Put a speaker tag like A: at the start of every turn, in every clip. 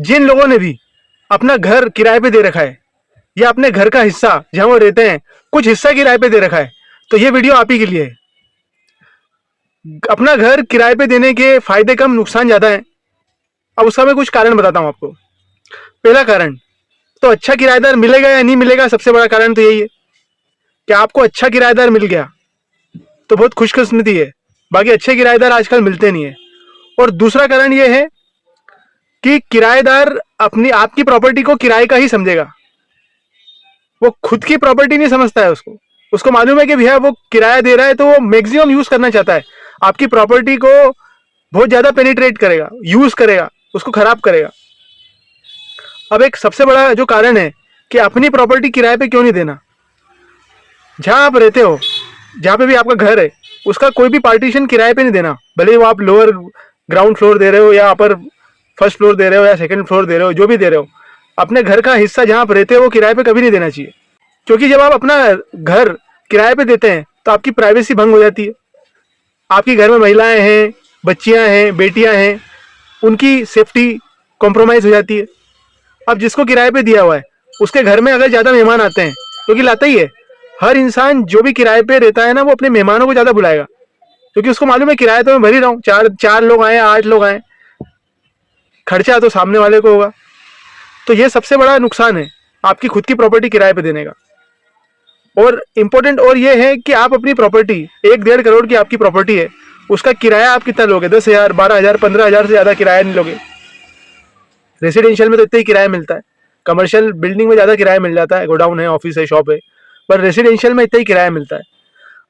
A: जिन लोगों ने भी अपना घर किराए पे दे रखा है या अपने घर का हिस्सा जहां वो रहते हैं कुछ हिस्सा किराए पे दे रखा है, तो ये वीडियो आप ही के लिए है। अपना घर किराए पे देने के फायदे कम, नुकसान ज्यादा है। अब उसका मैं कुछ कारण बताता हूं आपको। पहला कारण, तो अच्छा किराएदार मिलेगा या नहीं मिलेगा, सबसे बड़ा कारण तो यही है कि आपको अच्छा किराएदार मिल गया तो बहुत खुशकिस्मती है, बाकी अच्छे किराएदार आजकल मिलते नहीं है। और दूसरा कारण यह है कि किराएदार अपनी आपकी प्रॉपर्टी को किराए का ही समझेगा, वो खुद की प्रॉपर्टी नहीं समझता है। उसको उसको मालूम है कि भैया वो किराया दे रहा है तो वो मैक्सिमम यूज करना चाहता है, आपकी प्रॉपर्टी को बहुत ज्यादा पेनिट्रेट करेगा, यूज करेगा, उसको खराब करेगा। अब एक सबसे बड़ा जो कारण है कि अपनी प्रॉपर्टी किराए पे क्यों नहीं देना, जहां आप रहते हो, जहां पे भी आपका घर है, उसका कोई भी पार्टीशन किराए पे नहीं देना। भले ही वो आप लोअर ग्राउंड फ्लोर दे रहे हो या अपर फर्स्ट फ्लोर दे रहे हो या सेकंड फ्लोर दे रहे हो, जो भी दे रहे हो, अपने घर का हिस्सा जहां आप रहते हो वो किराए पे कभी नहीं देना चाहिए। क्योंकि जब आप अपना घर किराए पे देते हैं तो आपकी प्राइवेसी भंग हो जाती है। आपके घर में महिलाएं हैं, बच्चियां हैं, बेटियां हैं, उनकी सेफ्टी कॉम्प्रोमाइज हो जाती है। अब जिसको किराए पे दिया हुआ है उसके घर में अगर ज़्यादा मेहमान आते हैं, क्योंकि लाता ही है, हर इंसान जो भी किराए पे रहता है ना, वो अपने मेहमानों को ज़्यादा बुलाएगा, क्योंकि उसको मालूम है किराया तो मैं भर ही रहा हूँ, चार लोग आए, 8 लोग आए, खर्चा तो सामने वाले को होगा। तो ये सबसे बड़ा नुकसान है आपकी खुद की प्रॉपर्टी किराए पे देने का। और इम्पोर्टेंट और ये है कि आप अपनी प्रॉपर्टी 1-1.5 करोड़ की आपकी प्रॉपर्टी है, उसका किराया आप कितना लोगे? 10,000, 12,000, 15,000 से ज़्यादा किराया नहीं लोगे। रेसिडेंशियल में तो इतना ही किराया मिलता है, कमर्शियल बिल्डिंग में ज़्यादा किराया मिल जाता है, गोडाउन है, ऑफिस है, शॉप है, पर रेसिडेंशियल में इतना ही किराया मिलता है।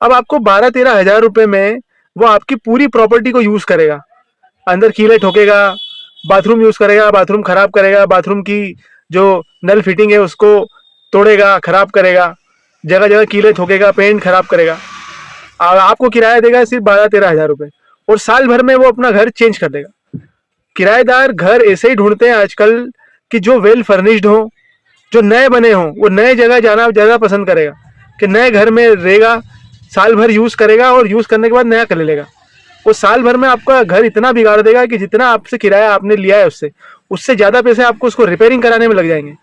A: अब आपको 12-13 हज़ार रुपये में वो आपकी पूरी प्रॉपर्टी को यूज़ करेगा, अंदर कीले ठोकेगा, बाथरूम यूज़ करेगा, बाथरूम खराब करेगा, बाथरूम की जो नल फिटिंग है उसको तोड़ेगा, खराब करेगा, जगह जगह कीले ठोकेगा, पेंट खराब करेगा। आपको किराया देगा सिर्फ 12-13 हज़ार रुपये, और साल भर में वो अपना घर चेंज कर देगा। किराएदार घर ऐसे ही ढूंढते हैं आजकल कि जो वेल फर्निश्ड हो, जो नए बने हों, वो नए जगह जाना ज़्यादा पसंद करेगा कि नए घर में रहेगा, साल भर यूज़ करेगा और यूज़ करने के बाद नया कर लेगा। वो साल भर में आपका घर इतना बिगाड़ देगा कि जितना आपसे किराया आपने लिया है उससे ज़्यादा पैसे आपको उसको रिपेयरिंग कराने में लग जाएंगे।